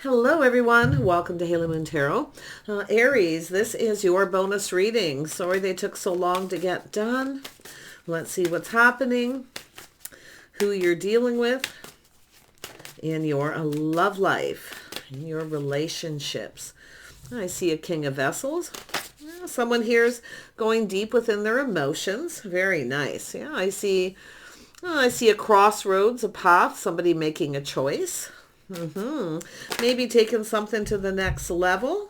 Hello everyone, welcome to Halo Moon Tarot. Aries, this is your bonus reading. Sorry they took so long to get done. Let's see what's happening, who you're dealing with in your love life, in your relationships. I see a King of Vessels. Someone here's going deep within their emotions. Very nice. Yeah, I see a crossroads, a path, somebody making a choice. Maybe taking something to the next level.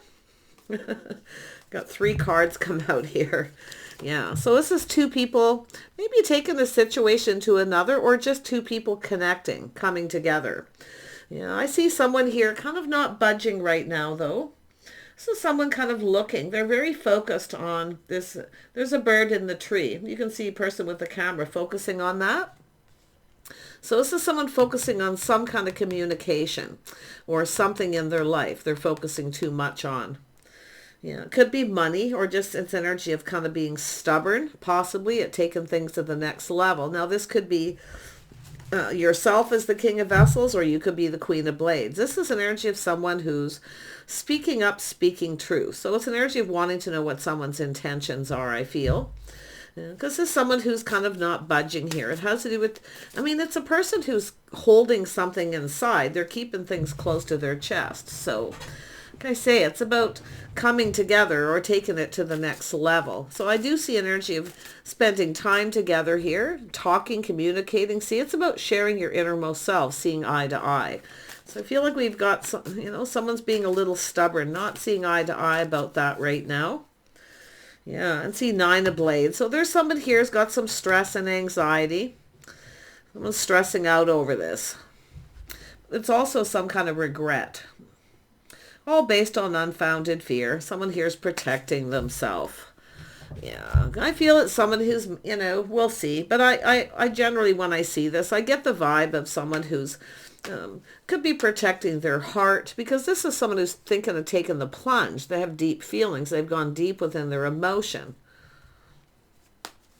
Got 3 cards come out here. Yeah, so this is 2 people maybe taking a situation to another, or just 2 people connecting, coming together. Yeah, I see someone here kind of not budging right now though. So someone kind of looking, they're very focused on this. There's a bird in the tree. You can see a person with the camera focusing on that. So this is someone focusing on some kind of communication or something in their life they're focusing too much on. Yeah, it could be money, or just its energy of kind of being stubborn, possibly at taking things to the next level. Now this could be yourself as the King of Vessels, or you could be the Queen of Blades. This is an energy of someone who's speaking up, speaking truth. So it's an energy of wanting to know what someone's intentions are, I feel. Because this is someone who's kind of not budging here. It has to do with, it's a person who's holding something inside. They're keeping things close to their chest. So, like I say, it's about coming together or taking it to the next level. So I do see an energy of spending time together here, talking, communicating. See, it's about sharing your innermost self, seeing eye to eye. So I feel like we've got some, someone's being a little stubborn, not seeing eye to eye about that right now. Yeah, and see 9 of Blades. So there's someone here who's got some stress and anxiety. Someone's stressing out over this. It's also some kind of regret. All based on unfounded fear. Someone here is protecting themselves. Yeah, I feel it's someone who's, we'll see. But I generally, when I see this, I get the vibe of someone who's could be protecting their heart, because this is someone who's thinking of taking the plunge. They have deep feelings. They've gone deep within their emotion.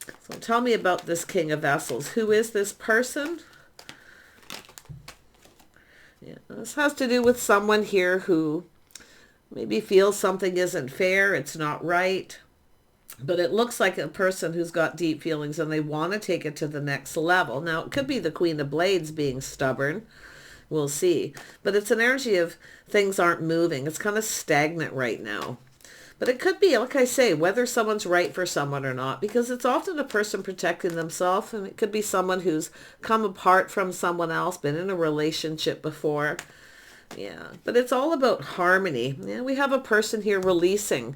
So tell me about this King of Vessels. Who is this person? Yeah, this has to do with someone here who maybe feels something isn't fair. It's not right. But it looks like a person who's got deep feelings and they want to take it to the next level. Now, it could be the Queen of Blades being stubborn. We'll see. But it's an energy of things aren't moving. It's kind of stagnant right now. But it could be, like I say, whether someone's right for someone or not, because it's often a person protecting themselves, and it could be someone who's come apart from someone else, been in a relationship before. Yeah, but it's all about harmony. Yeah, we have a person here releasing,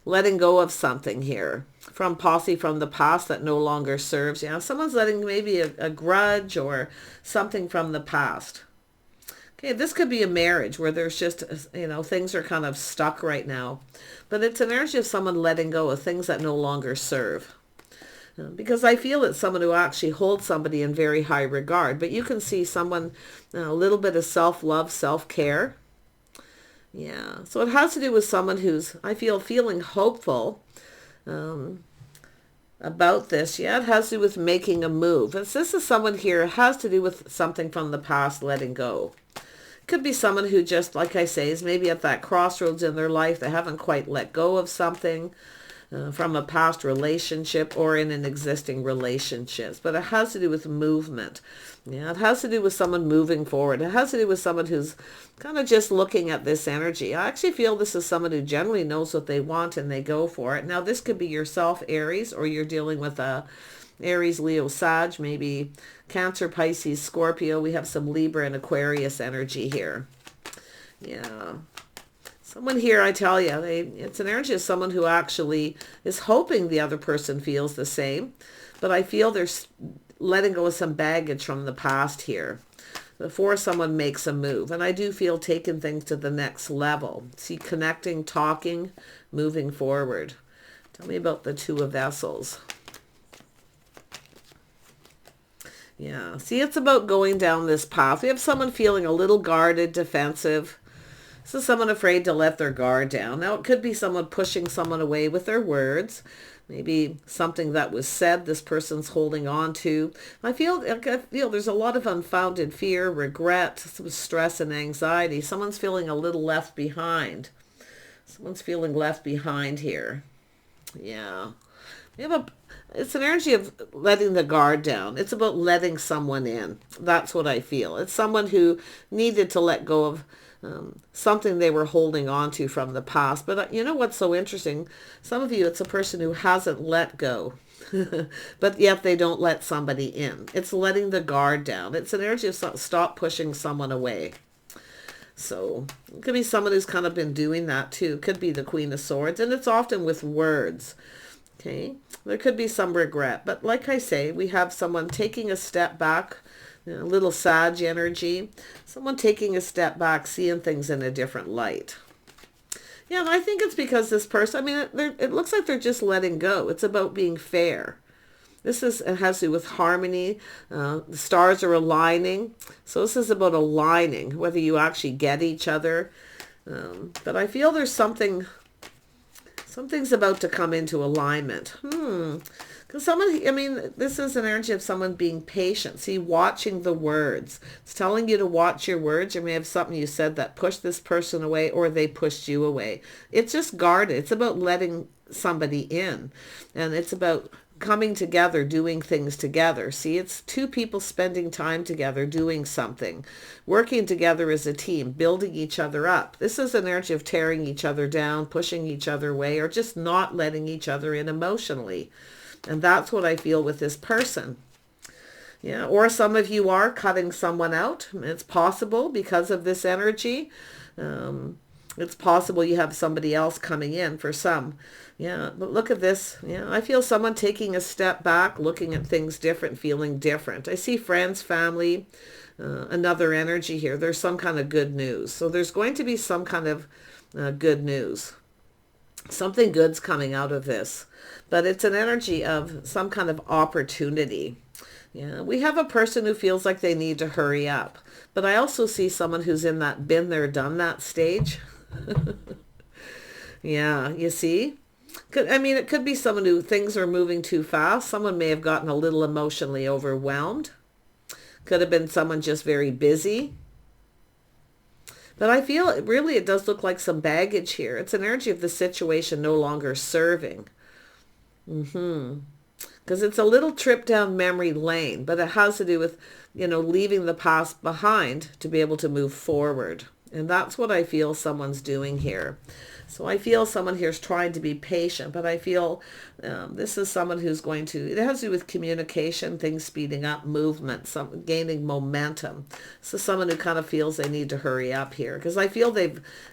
letting go of something here from the past that no longer serves. Yeah, someone's letting maybe a grudge or something from the past. Okay, this could be a marriage where there's just, things are kind of stuck right now. But it's an energy of someone letting go of things that no longer serve. Because I feel it's someone who actually holds somebody in very high regard. But you can see someone, a little bit of self-love, self-care. Yeah, so it has to do with someone who's, I feel, feeling hopeful about this. Yeah, it has to do with making a move. This is someone here, it has to do with something from the past, letting go. Could be someone who just, like I say, is maybe at that crossroads in their life. They haven't quite let go of something from a past relationship or in an existing relationship. But it has to do with movement. Yeah, it has to do with someone moving forward. It has to do with someone who's kind of just looking at this energy. I actually feel this is someone who generally knows what they want and they go for it. Now, this could be yourself, Aries, or you're dealing with a Aries, Leo, Sag, maybe Cancer, Pisces, Scorpio. We have some Libra and Aquarius energy here. Yeah. Someone here, I tell you, it's an energy of someone who actually is hoping the other person feels the same. But I feel there's letting go of some baggage from the past here before someone makes a move. And I do feel taking things to the next level. See, connecting, talking, moving forward. Tell me about the Two of Vessels. Yeah, see, it's about going down this path. We have someone feeling a little guarded, defensive. This is someone afraid to let their guard down. Now, it could be someone pushing someone away with their words. Maybe something that was said this person's holding on to. I feel there's a lot of unfounded fear, regret, some stress and anxiety. Someone's feeling a little left behind. Someone's feeling left behind here. Yeah. It's an energy of letting the guard down. It's about letting someone in. That's what I feel. It's someone who needed to let go of something they were holding on to from the past. But you know what's so interesting? Some of you, it's a person who hasn't let go, but yet they don't let somebody in. It's letting the guard down. It's an energy of stop pushing someone away. So it could be someone who's kind of been doing that too. It could be the Queen of Swords, and it's often with words. Okay, there could be some regret, but like I say, we have someone taking a step back, a little Sag energy, someone taking a step back, seeing things in a different light. Yeah, and I think it's because this person, I mean, it looks like they're just letting go. It's about being fair. It has to do with harmony. The stars are aligning. So this is about aligning, whether you actually get each other. But I feel there's something's about to come into alignment. Because this is an energy of someone being patient. See, watching the words. It's telling you to watch your words. You may have something you said that pushed this person away, or they pushed you away. It's just guarded. It's about letting somebody in. And it's about coming together, doing things together. See, it's two people spending time together, doing something, working together as a team, building each other up. This is an energy of tearing each other down, pushing each other away, or just not letting each other in emotionally. And that's what I feel with this person. Yeah, or some of you are cutting someone out. It's possible because of this energy. It's possible you have somebody else coming in for some. Yeah, but look at this. Yeah, I feel someone taking a step back, looking at things different, feeling different. I see friends, family, another energy here. There's some kind of good news. So there's going to be some kind of good news. Something good's coming out of this. But it's an energy of some kind of opportunity. Yeah, we have a person who feels like they need to hurry up. But I also see someone who's in that been there, done that stage. Yeah, you see? It could be someone who things are moving too fast. Someone may have gotten a little emotionally overwhelmed. Could have been someone just very busy. But I feel it does look like some baggage here. It's an energy of the situation no longer serving. Because it's a little trip down memory lane, but it has to do with, leaving the past behind to be able to move forward. And that's what I feel someone's doing here. So I feel someone here is trying to be patient, but I feel this is someone who's going to, it has to do with communication, things speeding up, movement, gaining momentum. So someone who kind of feels they need to hurry up here, because I feel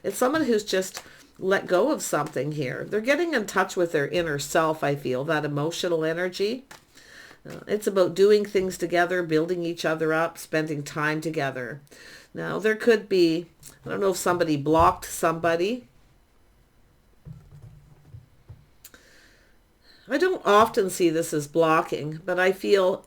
it's someone who's just let go of something here. They're getting in touch with their inner self, I feel, that emotional energy. It's about doing things together, building each other up, spending time together. Now, there could be, I don't know if somebody blocked somebody. I don't often see this as blocking, but I feel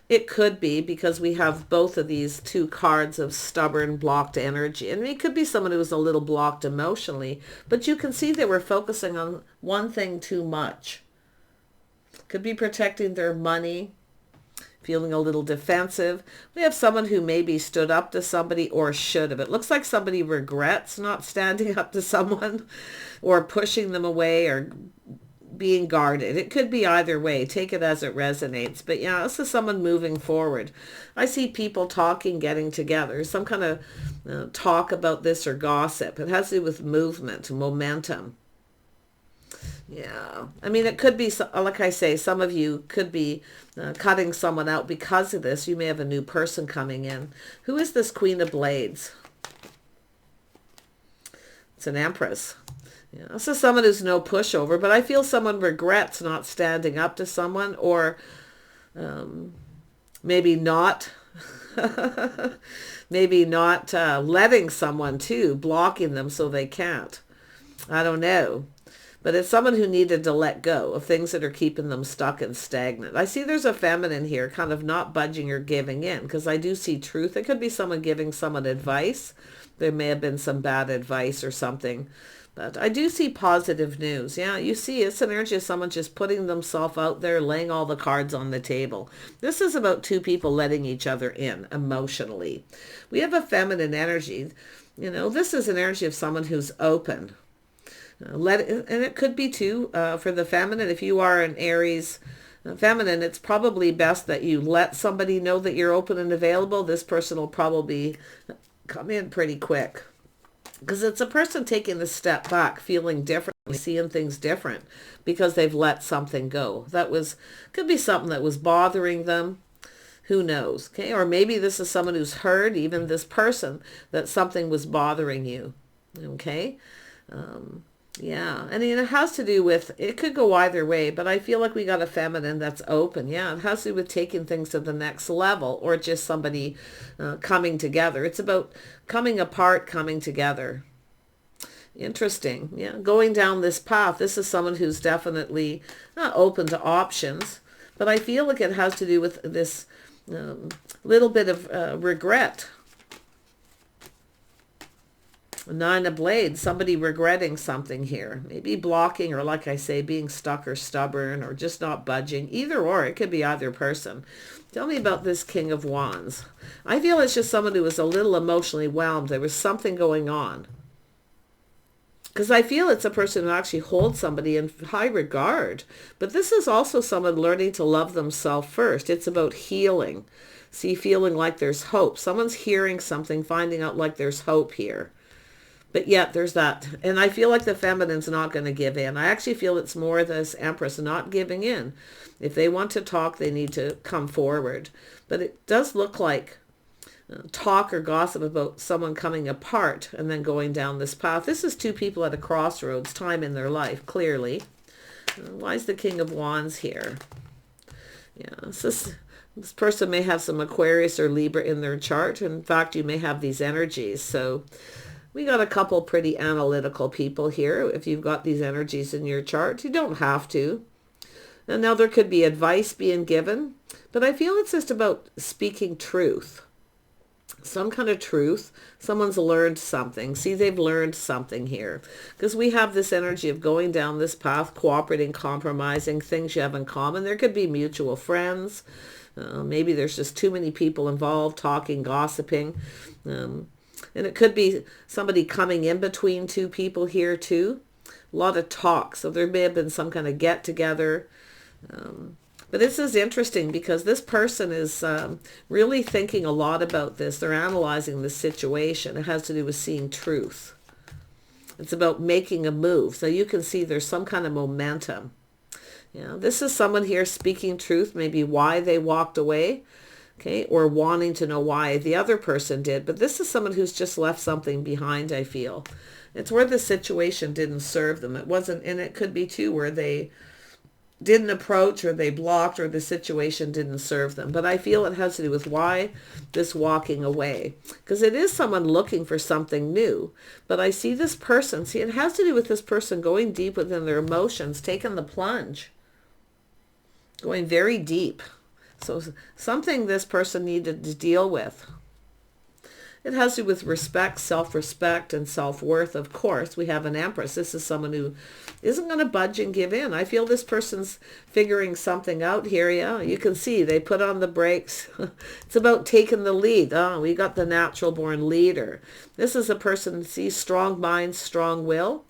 it could be because we have both of these two cards of stubborn, blocked energy. And it could be someone who was a little blocked emotionally, but you can see they were focusing on one thing too much. Could be protecting their money, feeling a little defensive. We have someone who maybe stood up to somebody or should have. It looks like somebody regrets not standing up to someone or pushing them away or being guarded. It could be either way. Take it as it resonates. But yeah, this is someone moving forward. I see people talking, getting together. Some kind of talk about this or gossip. It has to do with movement, momentum. Yeah. It could be, like I say, some of you could be cutting someone out because of this. You may have a new person coming in. Who is this Queen of Blades? It's an Empress. Yeah, this is someone who's no pushover, but I feel someone regrets not standing up to someone, or maybe not letting someone too, blocking them so they can't. I don't know. But it's someone who needed to let go of things that are keeping them stuck and stagnant. I see there's a feminine here, kind of not budging or giving in, because I do see truth. It could be someone giving someone advice. There may have been some bad advice or something. But I do see positive news. Yeah, you see it's an energy of someone just putting themselves out there, laying all the cards on the table. This is about two people letting each other in emotionally. We have a feminine energy. You know, this is an energy of someone who's open. And it could be too for the feminine. If you are an Aries feminine, it's probably best that you let somebody know that you're open and available. This person will probably come in pretty quick. Because it's a person taking a step back, feeling differently, seeing things different because they've let something go. Could be something that was bothering them. Who knows? Okay. Or maybe this is someone who's heard, even this person, that something was bothering you. Okay. Yeah. And it has to do with, it could go either way, but I feel like we got a feminine that's open. Yeah. It has to do with taking things to the next level or just somebody coming together. It's about coming apart, coming together. Interesting. Yeah. Going down this path. This is someone who's definitely not open to options, but I feel like it has to do with this little bit of regret. Nine of Blades, somebody regretting something here. Maybe blocking or, like I say, being stuck or stubborn or just not budging. Either or, it could be either person. Tell me about this King of Wands. I feel it's just someone who was a little emotionally whelmed. There was something going on. Because I feel it's a person who actually holds somebody in high regard. But this is also someone learning to love themselves first. It's about healing. See, feeling like there's hope. Someone's hearing something, finding out like there's hope here. But yet there's that. And I feel like the feminine's not going to give in. I actually feel it's more this Empress not giving in. If they want to talk, they need to come forward. But it does look like talk or gossip about someone coming apart and then going down this path. This is two people at a crossroads, time in their life, clearly. Why is the King of Wands here? Yeah, this person may have some Aquarius or Libra in their chart. In fact, you may have these energies. So we got a couple pretty analytical people here. If you've got these energies in your chart, you don't have to. And now there could be advice being given, but I feel it's just about speaking truth. Some kind of truth. Someone's learned something. See, they've learned something here. Because we have this energy of going down this path, cooperating, compromising, things you have in common. There could be mutual friends. Maybe there's just too many people involved, talking, gossiping. And it could be somebody coming in between two people here too. A lot of talk. So there may have been some kind of get together. But this is interesting because this person is really thinking a lot about this. They're analyzing the situation. It has to do with seeing truth. It's about making a move. So you can see there's some kind of momentum. Yeah, this is someone here speaking truth, maybe why they walked away. Okay, or wanting to know why the other person did. But this is someone who's just left something behind, I feel. It's where the situation didn't serve them. It wasn't, and it could be too where they didn't approach or they blocked or the situation didn't serve them. But I feel it has to do with why this walking away. Because it is someone looking for something new. But I see this person, see, it has to do with this person going deep within their emotions, taking the plunge, going very deep. So something this person needed to deal with. It has to do with respect, self-respect, and self-worth. Of course, we have an Empress. This is someone who isn't going to budge and give in. I feel this person's figuring something out here. Yeah, you can see they put on the brakes. It's about taking the lead. Oh, we got the natural-born leader. This is a person, see, strong mind, strong will.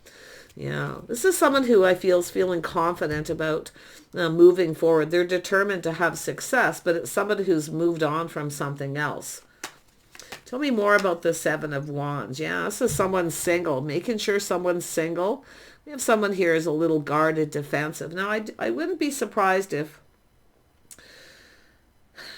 Yeah, this is someone who I feel is feeling confident about moving forward. They're determined to have success, but it's somebody who's moved on from something else. Tell me more about the Seven of Wands. Yeah, this is someone single, making sure someone's single. We have someone here is a little guarded, defensive. Now, I wouldn't be surprised if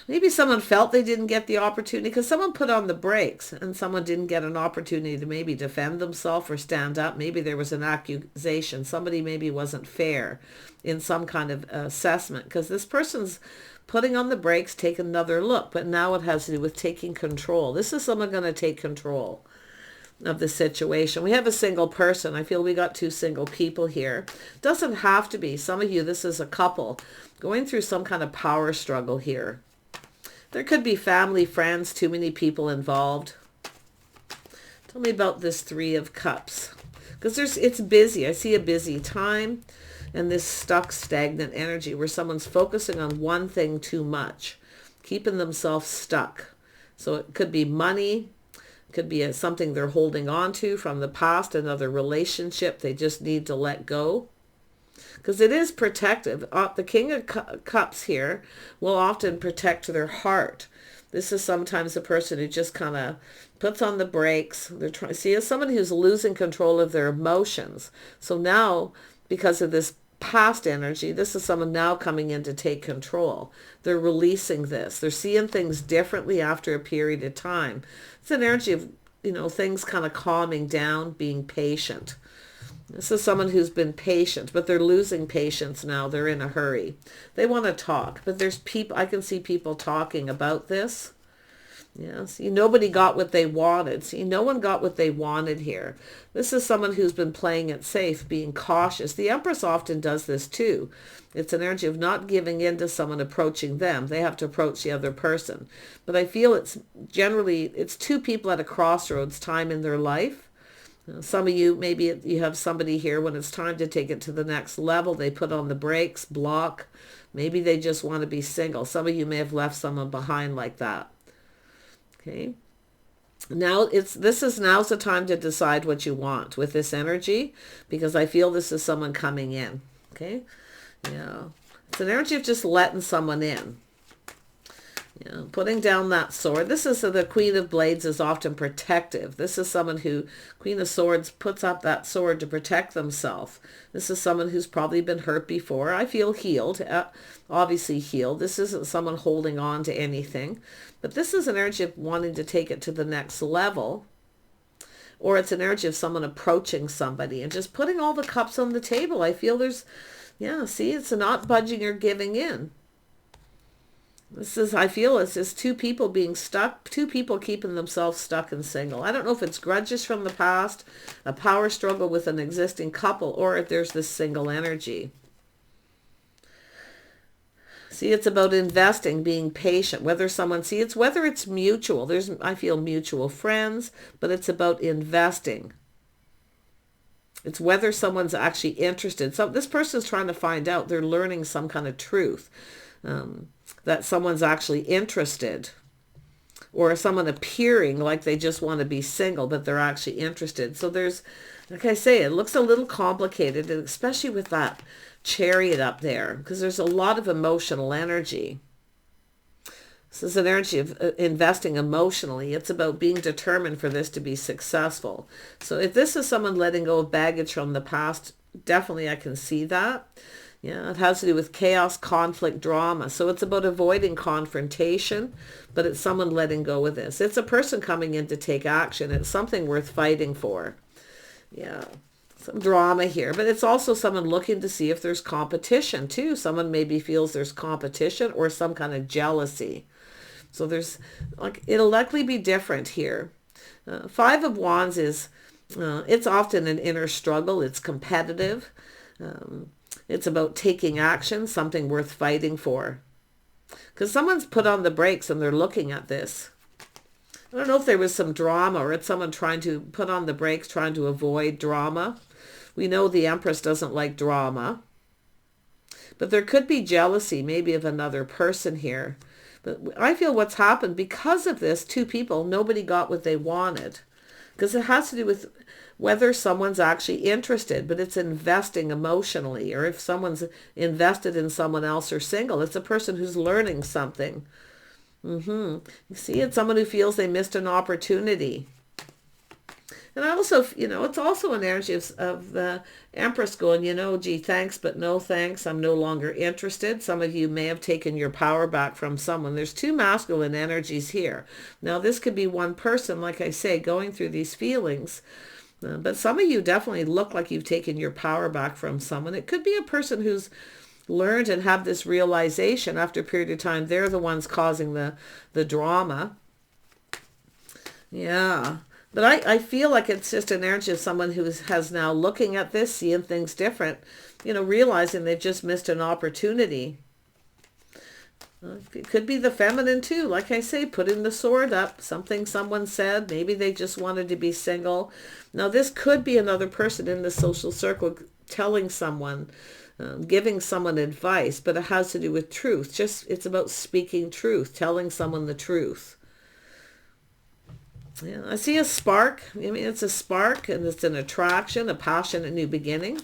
maybe someone felt they didn't get the opportunity because someone put on the brakes and someone didn't get an opportunity to maybe defend themselves or stand up. Maybe there was an accusation. Somebody maybe wasn't fair in some kind of assessment because this person's putting on the brakes, taking another look. But now it has to do with taking control. This is someone going to take control of the situation. We have a single person. I feel we got two single people here. Doesn't have to be. Some of you, this is a couple going through some kind of power struggle here. There could be family, friends, too many people involved. Tell me about this Three of Cups. Because it's busy. I see a busy time and this stuck, stagnant energy where someone's focusing on one thing too much, keeping themselves stuck. So it could be money, it could be something they're holding on to from the past, another relationship they just need to let go. Because it is protective. The King of Cups here will often protect their heart. This is sometimes a person who just kind of puts on the brakes. They're trying. See, as someone who's losing control of their emotions. So now, because of this past energy, this is someone now coming in to take control. They're releasing this. They're seeing things differently after a period of time. It's an energy of, things kind of calming down, being patient. This is someone who's been patient, but they're losing patience now. They're in a hurry. They want to talk, but there's people, I can see people talking about this. Yeah, see, nobody got what they wanted. See, no one got what they wanted here. This is someone who's been playing it safe, being cautious. The Empress often does this too. It's an energy of not giving in to someone approaching them. They have to approach the other person. But I feel it's two people at a crossroads time in their life. Some of you, maybe you have somebody here when it's time to take it to the next level. They put on the brakes, block. Maybe they just want to be single. Some of you may have left someone behind like that. Okay. Now's the time to decide what you want with this energy, because I feel this is someone coming in. Okay. Yeah. It's an energy of just letting someone in. Yeah, putting down that sword. This is the Queen of Blades is often protective. This is someone who, Queen of Swords, puts up that sword to protect themselves. This is someone who's probably been hurt before. I feel healed, obviously healed. This isn't someone holding on to anything, but this is an energy of wanting to take it to the next level. Or it's an energy of someone approaching somebody and just putting all the cups on the table. I feel see, it's not budging or giving in. I feel it's just two people being stuck, two people keeping themselves stuck and single. I don't know if it's grudges from the past, a power struggle with an existing couple, or if there's this single energy. See, it's about investing, being patient, whether it's mutual. I feel mutual friends, but it's about investing. It's whether someone's actually interested. So this person's trying to find out, they're learning some kind of truth. That someone's actually interested, or someone appearing like they just want to be single, but they're actually interested. So there's, like I say, it looks a little complicated, and especially with that Chariot up there, because there's a lot of emotional energy. This is an energy of investing emotionally. It's about being determined for this to be successful. So if this is someone letting go of baggage from the past, definitely I can see that. Yeah, it has to do with chaos, conflict, drama. So it's about avoiding confrontation, but it's someone letting go of this. It's a person coming in to take action. It's something worth fighting for. Yeah, some drama here, but it's also someone looking to see if there's competition too. Someone maybe feels there's competition or some kind of jealousy. So it'll likely be different here. Five of Wands is, it's often an inner struggle. It's competitive. It's about taking action, something worth fighting for. Because someone's put on the brakes and they're looking at this. I don't know if there was some drama, or it's someone trying to put on the brakes, trying to avoid drama. We know the Empress doesn't like drama. But there could be jealousy, maybe of another person here. But I feel what's happened because of this, two people, nobody got what they wanted. Because it has to do with whether someone's actually interested, but it's investing emotionally, or if someone's invested in someone else or single. It's a person who's learning something. You see, it's someone who feels they missed an opportunity. And also, it's also an energy of the Empress going, gee, thanks, but no thanks. I'm no longer interested. Some of you may have taken your power back from someone. There's two masculine energies here. Now, this could be one person, like I say, going through these feelings. But some of you definitely look like you've taken your power back from someone. It could be a person who's learned and have this realization after a period of time. They're the ones causing the drama. Yeah. But I feel like it's just an energy of someone who has now looking at this, seeing things different, realizing they've just missed an opportunity. It could be the feminine too. Like I say, putting the sword up, something someone said. Maybe they just wanted to be single. Now, this could be another person in the social circle telling someone, giving someone advice, but it has to do with truth. It's about speaking truth, telling someone the truth. Yeah, I see a spark. I mean, it's a spark, and it's an attraction, a passion, a new beginning.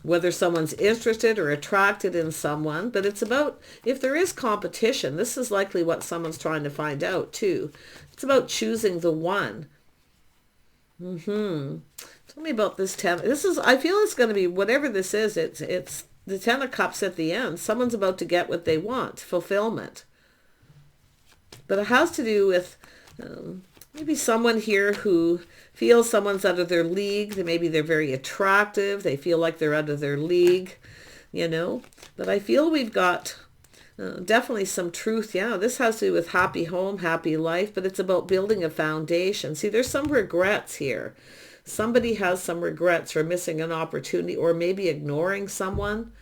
Whether someone's interested or attracted in someone, but it's about, if there is competition, this is likely what someone's trying to find out too. It's about choosing the one. Tell me about this 10. I feel it's going to be, whatever this is, it's the 10 of Cups at the end. Someone's about to get what they want, fulfillment. But it has to do with maybe someone here who feels someone's out of their league. Maybe they're very attractive. They feel like they're out of their league, you know. But I feel we've got definitely some truth. Yeah, this has to do with happy home, happy life, but it's about building a foundation. See, there's some regrets here. Somebody has some regrets for missing an opportunity or maybe ignoring someone.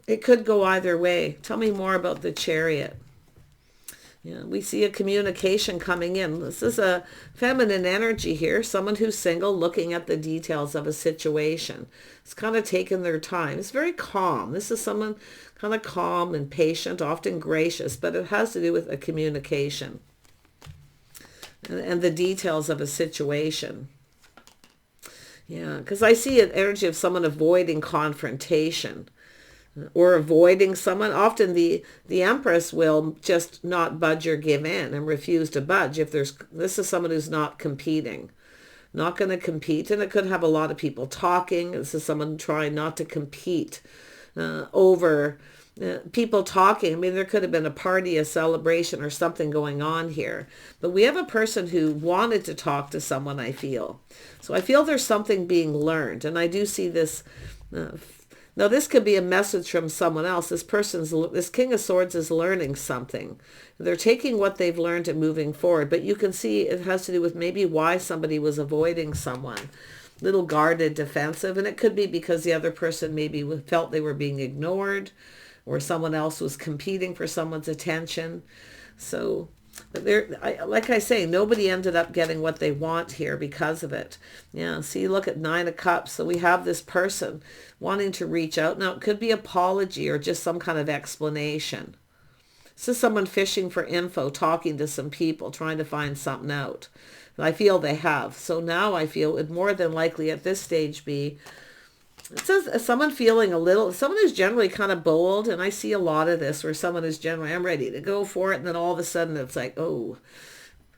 It could go either way. Tell me more about the Chariot. Yeah, we see a communication coming in. This is a feminine energy here. Someone who's single looking at the details of a situation. It's kind of taking their time. It's very calm. This is someone kind of calm and patient, often gracious, but it has to do with a communication and the details of a situation. Yeah, because I see an energy of someone avoiding confrontation or avoiding someone. Often the Empress will just not budge or give in and refuse to budge. This is someone who's not competing, not going to compete, and it could have a lot of people talking. This is someone trying not to compete over people talking. I mean, there could have been a party, a celebration, or something going on here. But we have a person who wanted to talk to someone, I feel. So I feel there's something being learned, and I do see this. Now, this could be a message from someone else. This King of Swords is learning something. They're taking what they've learned and moving forward. But you can see it has to do with maybe why somebody was avoiding someone. Little guarded, defensive. And it could be because the other person maybe felt they were being ignored, or someone else was competing for someone's attention. So, like I say, nobody ended up getting what they want here because of it. Yeah, see, look at 9 of Cups. So we have this person wanting to reach out. Now, it could be apology or just some kind of explanation. This is someone fishing for info, talking to some people, trying to find something out. And I feel they have. So now I feel it would more than likely at this stage be, it says someone feeling someone who's generally kind of bold, and I see a lot of this where someone is generally, I'm ready to go for it, and then all of a sudden it's like, oh,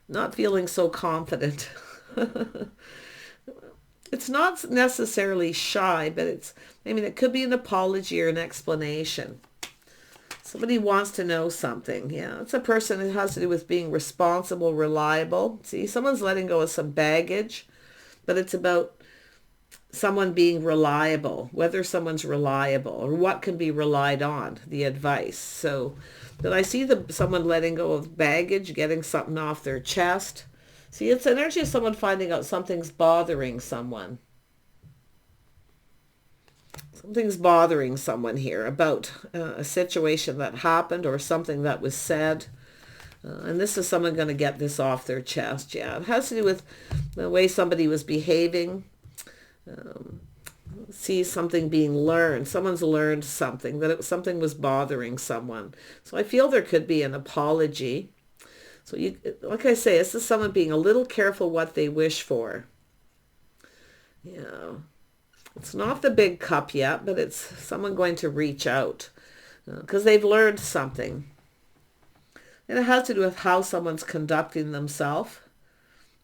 not feeling so confident. It's not necessarily shy, but it could be an apology or an explanation. Somebody wants to know something. Yeah, it's a person that has to do with being responsible, reliable. See, someone's letting go of some baggage, but it's about someone being reliable, whether someone's reliable or what can be relied on, the advice. So, but I see someone letting go of baggage, getting something off their chest. See, it's energy of someone finding out something's bothering someone. Something's bothering someone here about a situation that happened or something that was said. And this is someone going to get this off their chest. Yeah, it has to do with the way somebody was behaving. See something being learned. Someone's learned something, that something was bothering someone. So I feel there could be an apology. So like I say, this is someone being a little careful what they wish for. Yeah. It's not the big cup yet, but it's someone going to reach out because they've learned something. And it has to do with how someone's conducting themselves.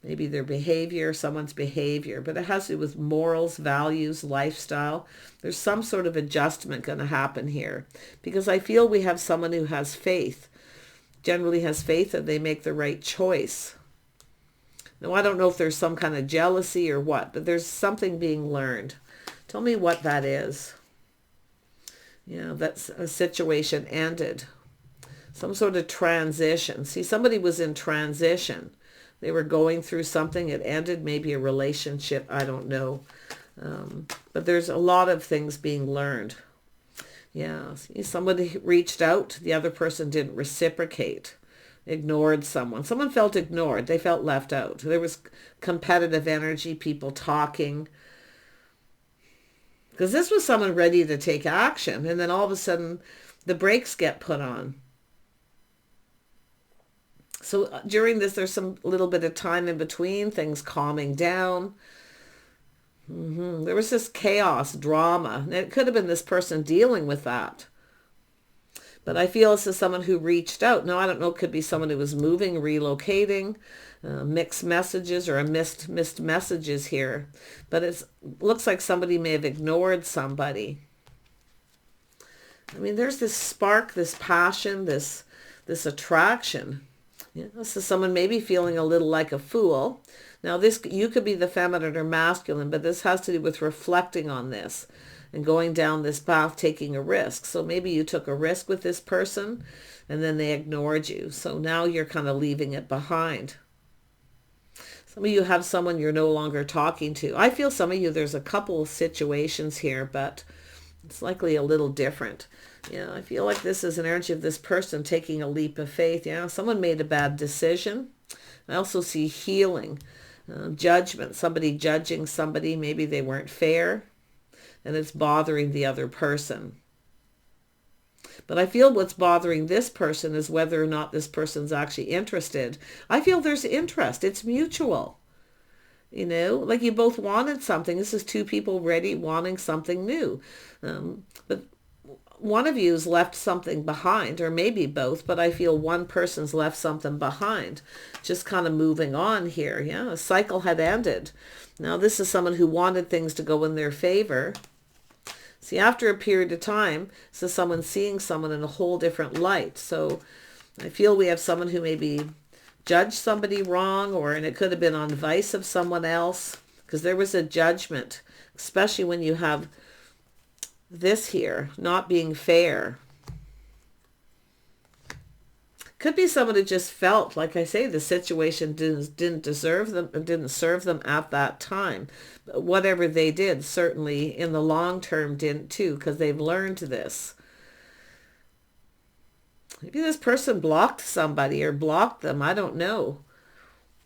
Maybe their behavior, someone's behavior, but it has to do with morals, values, lifestyle. There's some sort of adjustment going to happen here because I feel we have someone who has faith, generally has faith that they make the right choice. Now, I don't know if there's some kind of jealousy or what, but there's something being learned. Tell me what that is. Yeah, that's a situation ended. Some sort of transition. See, somebody was in transition. They were going through something. It ended, maybe a relationship. I don't know. But there's a lot of things being learned. Yeah, somebody reached out, the other person didn't reciprocate, ignored someone. Someone felt ignored. They felt left out. There was competitive energy, people talking. Because this was someone ready to take action, and then all of a sudden the brakes get put on. So during this, there's some little bit of time in between, things calming down. There was this chaos, drama. And it could have been this person dealing with that. But I feel this is someone who reached out. Now, I don't know, it could be someone who was moving, relocating, mixed messages or missed messages here. But it looks like somebody may have ignored somebody. I mean, there's this spark, this passion, this attraction. Yeah, this is someone maybe feeling a little like a fool. Now, you could be the feminine or masculine, but this has to do with reflecting on this and going down this path, taking a risk. So maybe you took a risk with this person and then they ignored you. So now you're kind of leaving it behind. Some of you have someone you're no longer talking to. I feel some of you, there's a couple of situations here, but it's likely a little different. Yeah, I feel like this is an energy of this person taking a leap of faith. Yeah, someone made a bad decision. I also see healing, judgment, somebody judging somebody. Maybe they weren't fair and it's bothering the other person. But I feel what's bothering this person is whether or not this person's actually interested. I feel there's interest. It's mutual. You know, like you both wanted something. This is two people ready, wanting something new. But one of you has left something behind, or maybe both, but I feel one person's left something behind. Just kind of moving on here. Yeah, a cycle had ended. Now this is someone who wanted things to go in their favor. See, after a period of time, this is someone seeing someone in a whole different light. So I feel we have someone who maybe judged somebody wrong, and it could have been on advice of someone else, because there was a judgment, especially when you have this here, not being fair. Could be someone who just felt, like I say, the situation didn't deserve them, didn't serve them at that time. But whatever they did, certainly in the long term didn't too, because they've learned this. Maybe this person blocked somebody or blocked them. I don't know.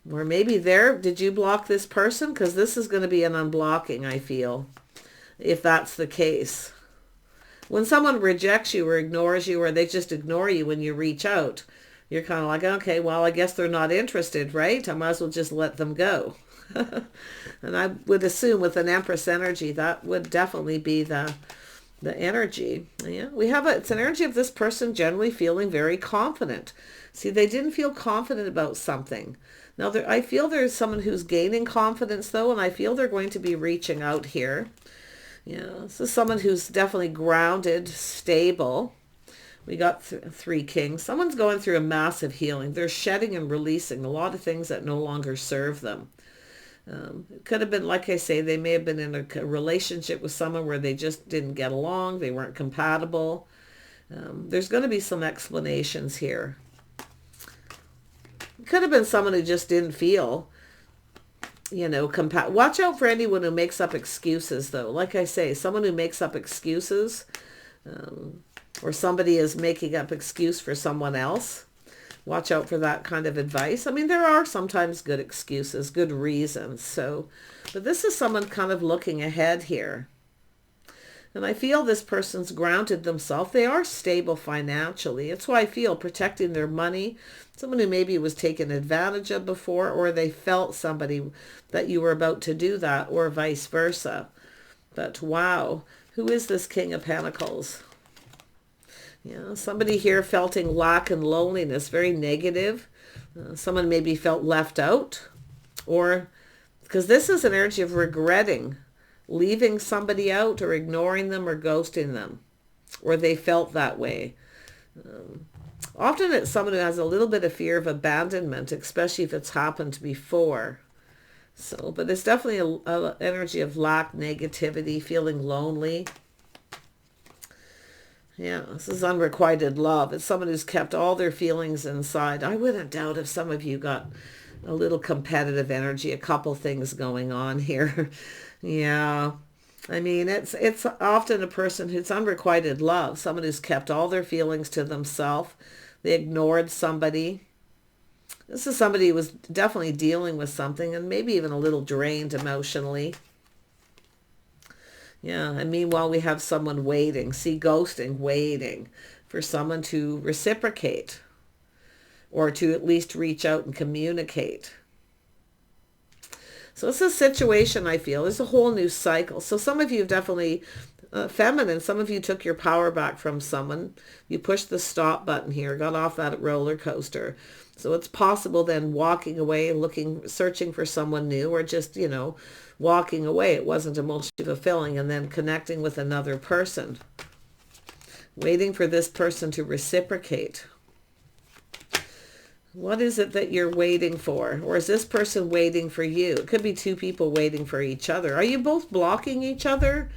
Or maybe did you block this person? Because this is going to be an unblocking, I feel, if that's the case. When someone rejects you or ignores you, or they just ignore you when you reach out, you're kind of like, okay, well, I guess they're not interested, right? I might as well just let them go. And I would assume with an Empress energy, that would definitely be the energy. Yeah, it's an energy of this person generally feeling very confident. See, they didn't feel confident about something. Now, I feel there's someone who's gaining confidence, though, and I feel they're going to be reaching out here. Yeah, this is someone who's definitely grounded, stable. We got three kings. Someone's going through a massive healing. They're shedding and releasing a lot of things that no longer serve them. It could have been, like I say, they may have been in a relationship with someone where they just didn't get along. They weren't compatible. There's going to be some explanations here. It could have been someone who just didn't feel, watch out for anyone who makes up excuses, though. Like I say, someone who makes up excuses, or somebody is making up excuse for someone else. Watch out for that kind of advice. I mean, there are sometimes good excuses, good reasons. But this is someone kind of looking ahead here. And I feel this person's grounded themselves. They are stable financially. It's why I feel protecting their money. Someone who maybe was taken advantage of before, or they felt somebody that you were about to do that, or vice versa. But wow, who is this King of Pentacles? Yeah, somebody here felting lack and loneliness, very negative. Someone maybe felt left out, or because this is an energy of regretting leaving somebody out, or ignoring them, or ghosting them, or they felt that way. Often it's someone who has a little bit of fear of abandonment, especially if it's happened before. But it's definitely an energy of lack, negativity, feeling lonely. Yeah, this is unrequited love. It's someone who's kept all their feelings inside. I wouldn't doubt if some of you got a little competitive energy, a couple things going on here. Yeah. I mean, it's often a person who's unrequited love, someone who's kept all their feelings to themselves. They ignored somebody. This is somebody who was definitely dealing with something and maybe even a little drained emotionally. Yeah, and meanwhile we have someone waiting. See, ghosting, waiting for someone to reciprocate or to at least reach out and communicate. So it's a situation, I feel. There's a whole new cycle. So some of you have definitely, feminine, some of you took your power back from someone. You pushed the stop button here, got off that roller coaster. So it's possible then walking away, searching for someone new, or just, walking away. It wasn't emotionally fulfilling, and then connecting with another person. Waiting for this person to reciprocate. What is it that you're waiting for? Or is this person waiting for you? It could be two people waiting for each other. Are you both blocking each other?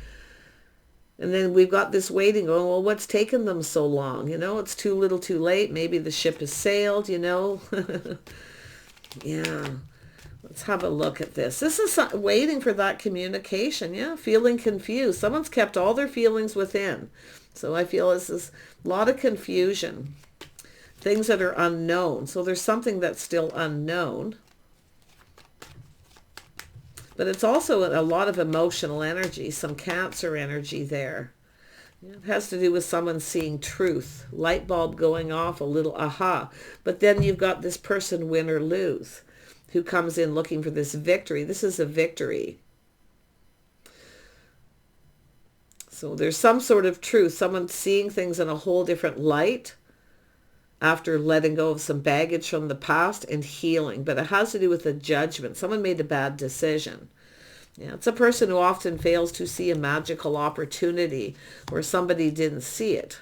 And then we've got this waiting. Oh, well, what's taken them so long? It's too little too late. Maybe the ship has sailed, Yeah. Let's have a look at this. This is waiting for that communication. Yeah. Feeling confused. Someone's kept all their feelings within. So I feel this is a lot of confusion. Things that are unknown. So there's something that's still unknown. But it's also a lot of emotional energy, some Cancer energy there. It has to do with someone seeing truth, light bulb going off, a little aha. But then you've got this person, win or lose, who comes in looking for this victory. This is a victory. So there's some sort of truth, someone seeing things in a whole different light, after letting go of some baggage from the past and healing. But it has to do with a judgment. Someone made a bad decision. Yeah, it's a person who often fails to see a magical opportunity where somebody didn't see it.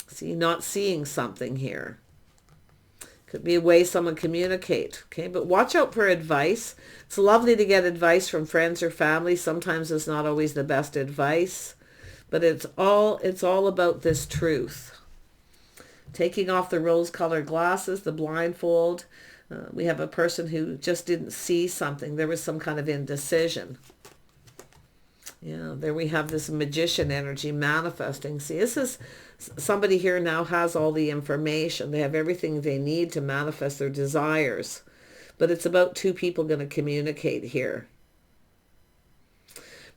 See, not seeing something here. Could be a way someone communicate. Okay, but watch out for advice. It's lovely to get advice from friends or family. Sometimes it's not always the best advice. But it's all about this truth. Taking off the rose-colored glasses, the blindfold. We have a person who just didn't see something. There was some kind of indecision. Yeah, there we have this magician energy manifesting. See, this is somebody here now has all the information. They have everything they need to manifest their desires. But it's about two people going to communicate here.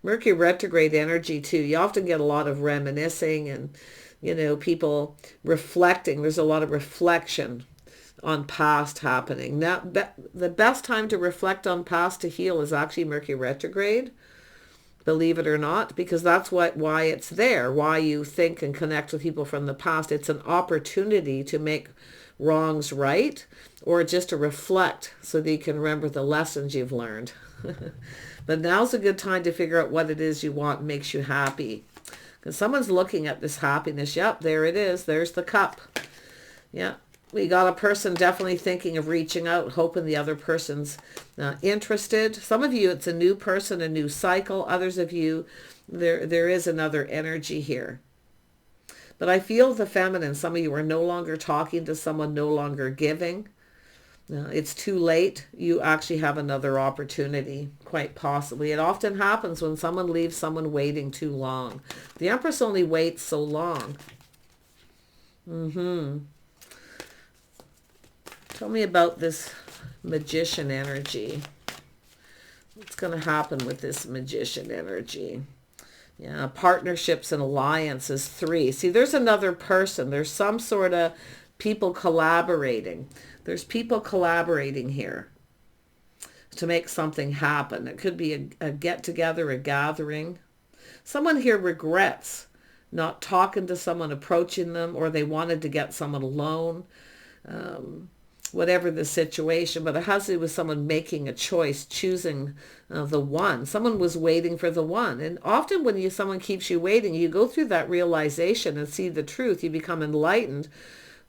Mercury retrograde energy too. You often get a lot of reminiscing and people reflecting. There's a lot of reflection on past happening. Now, the best time to reflect on past to heal is actually Mercury retrograde, believe it or not, because that's why it's there, why you think and connect with people from the past. It's an opportunity to make wrongs right, or just to reflect so that you can remember the lessons you've learned. But now's a good time to figure out what it is you want and makes you happy. Because someone's looking at this happiness. Yep, there it is. There's the cup. Yeah, we got a person definitely thinking of reaching out, hoping the other person's interested. Some of you, it's a new person, a new cycle. Others of you, there is another energy here. But I feel the feminine. Some of you are no longer talking to someone, no longer giving. It's too late. You actually have another opportunity, quite possibly. It often happens when someone leaves someone waiting too long. The Empress only waits so long. Tell me about this magician energy. What's going to happen with this magician energy? Yeah, partnerships and alliances, 3. See, there's another person. There's some sort of people collaborating. There's people collaborating here to make something happen. It could be a get-together, a gathering. Someone here regrets not talking to someone, approaching them, or they wanted to get someone alone. Whatever the situation, but it has to do with someone making a choice, choosing the one. Someone was waiting for the one. And often when someone keeps you waiting, you go through that realization and see the truth. You become enlightened.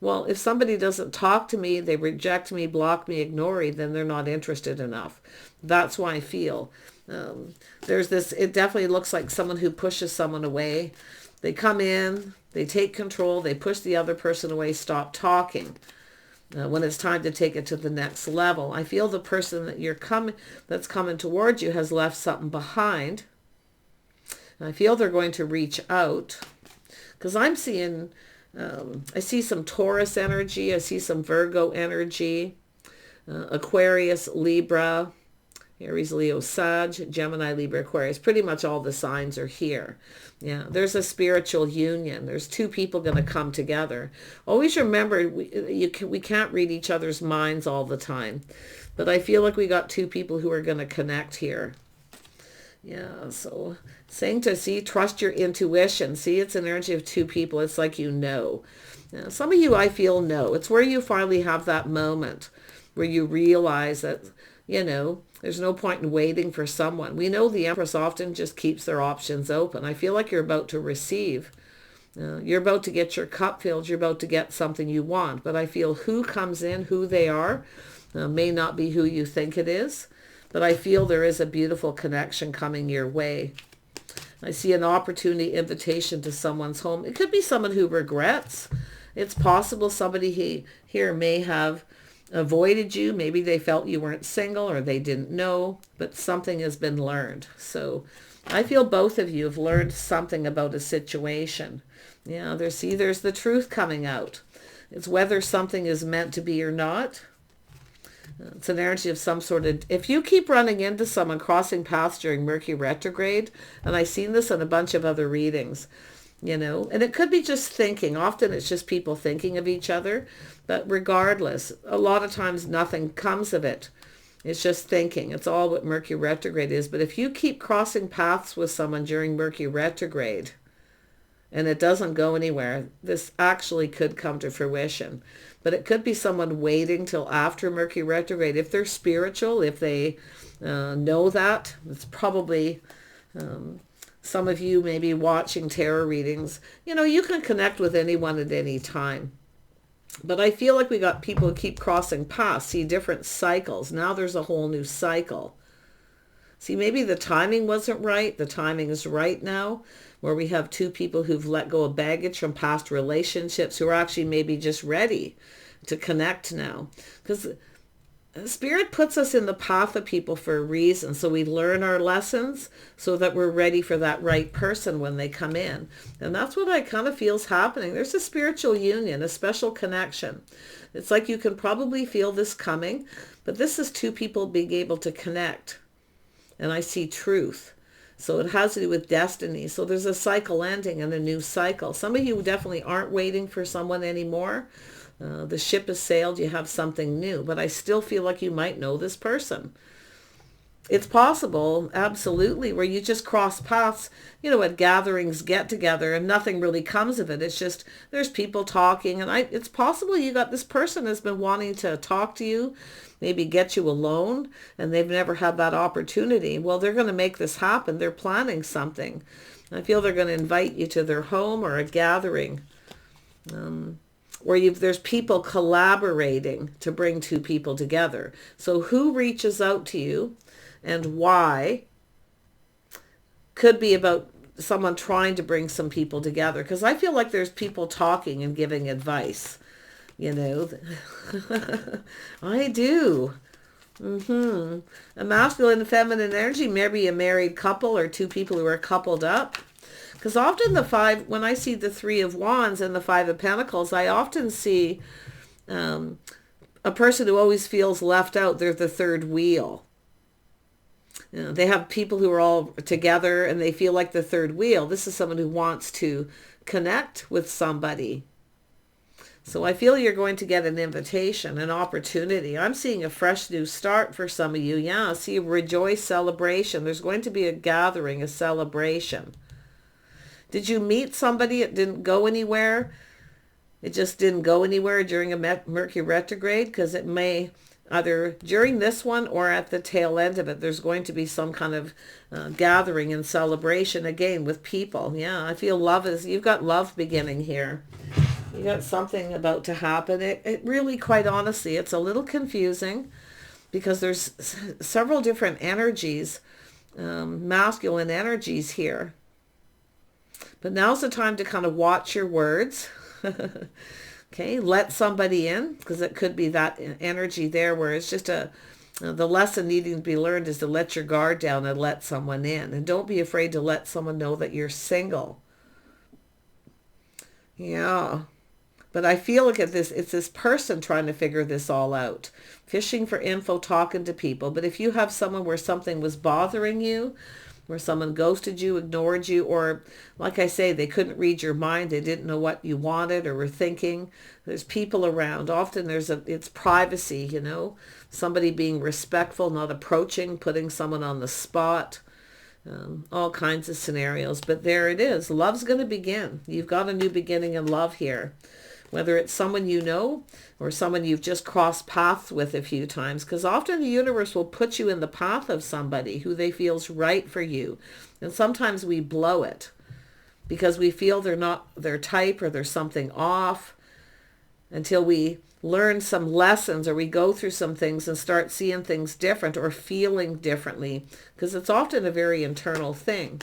Well, if somebody doesn't talk to me, they reject me, block me, ignore me, then they're not interested enough. That's why I feel. There's this, it definitely looks like someone who pushes someone away. They come in, they take control, they push the other person away, stop talking. when it's time to take it to the next level. I feel the person that that's coming towards you has left something behind. I feel they're going to reach out, because I'm seeing, I see some Taurus energy. I see some Virgo energy, Aquarius, Libra, Aries, Leo, Sag, Gemini, Libra, Aquarius. Pretty much all the signs are here. Yeah, there's a spiritual union. There's two people going to come together. Always remember, we can't read each other's minds all the time. But I feel like we got two people who are going to connect here. Yeah, so saying to trust your intuition. See, it's an energy of two people. It's like you know. Now, some of you, I feel, know. It's where you finally have that moment where you realize that, there's no point in waiting for someone. We know the Empress often just keeps their options open. I feel like you're about to receive. You're about to get your cup filled. You're about to get something you want. But I feel who comes in, who they are, may not be who you think it is. But I feel there is a beautiful connection coming your way. I see an opportunity, invitation to someone's home. It could be someone who regrets. It's possible somebody here may have avoided you. Maybe they felt you weren't single, or they didn't know, but something has been learned. So I feel both of you have learned something about a situation. Yeah, there's the truth coming out. It's whether something is meant to be or not. It's an energy of some sort of, if you keep running into someone, crossing paths during Mercury retrograde, and I've seen this in a bunch of other readings, and it could be just thinking. Often it's just people thinking of each other, but regardless, a lot of times nothing comes of it. It's just thinking. It's all what Mercury retrograde is. But if you keep crossing paths with someone during Mercury retrograde and it doesn't go anywhere, this actually could come to fruition. But it could be someone waiting till after Mercury retrograde. If they're spiritual, if they know that, it's probably some of you may be watching tarot readings. You can connect with anyone at any time. But I feel like we got people who keep crossing paths, see different cycles. Now there's a whole new cycle. See, maybe the timing wasn't right. The timing is right now, where we have two people who've let go of baggage from past relationships, who are actually maybe just ready to connect now. Because Spirit puts us in the path of people for a reason. So we learn our lessons so that we're ready for that right person when they come in. And that's what I kind of feel is happening. There's a spiritual union, a special connection. It's like you can probably feel this coming, but this is two people being able to connect. And I see truth. So it has to do with destiny. So there's a cycle ending and a new cycle. Some of you definitely aren't waiting for someone anymore. The ship has sailed. You have something new. But I still feel like you might know this person. It's possible, absolutely, where you just cross paths, at gatherings, get together, and nothing really comes of it. It's just there's people talking. And it's possible you got this person has been wanting to talk to you, maybe get you alone, and they've never had that opportunity. Well, they're going to make this happen. They're planning something. I feel they're going to invite you to their home or a gathering, where there's people collaborating to bring two people together. So who reaches out to you and why could be about someone trying to bring some people together. Because I feel like there's people talking and giving advice. I do. A masculine and feminine energy, maybe a married couple or two people who are coupled up. Because often when I see the Three of Wands and the Five of Pentacles, I often see a person who always feels left out. They're the third wheel. They have people who are all together and they feel like the third wheel. This is someone who wants to connect with somebody. So I feel you're going to get an invitation, an opportunity. I'm seeing a fresh new start for some of you. Yeah, I see a rejoice celebration. There's going to be a gathering, a celebration. Did you meet somebody? It didn't go anywhere. It just didn't go anywhere during a Mercury retrograde, because it may either during this one or at the tail end of it, there's going to be some kind of gathering and celebration again with people. Yeah, I feel you've got love beginning here. You got something about to happen. It really, quite honestly, it's a little confusing because there's several different energies, masculine energies here. But now's the time to kind of watch your words. Okay, let somebody in, because it could be that energy there where it's just the lesson needing to be learned is to let your guard down and let someone in. And don't be afraid to let someone know that you're single. Yeah. But I feel like it's this person trying to figure this all out. Fishing for info, talking to people. But if you have someone where something was bothering you, where someone ghosted you, ignored you, or like I say, they couldn't read your mind, they didn't know what you wanted or were thinking. There's people around. Often it's privacy, you know, somebody being respectful, not approaching, putting someone on the spot. All kinds of scenarios. But there it is. Love's going to begin. You've got a new beginning in love here. Whether it's someone you know or someone you've just crossed paths with a few times. Because often the universe will put you in the path of somebody who they feel's right for you. And sometimes we blow it because we feel they're not their type or there's something off until we learn some lessons or we go through some things and start seeing things different or feeling differently. Because it's often a very internal thing.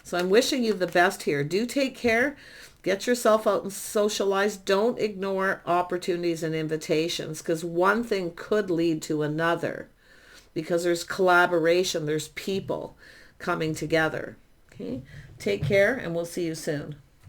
So I'm wishing you the best here. Do take care. Get yourself out and socialize. Don't ignore opportunities and invitations because one thing could lead to another because there's collaboration, there's people coming together. Okay, take care and we'll see you soon.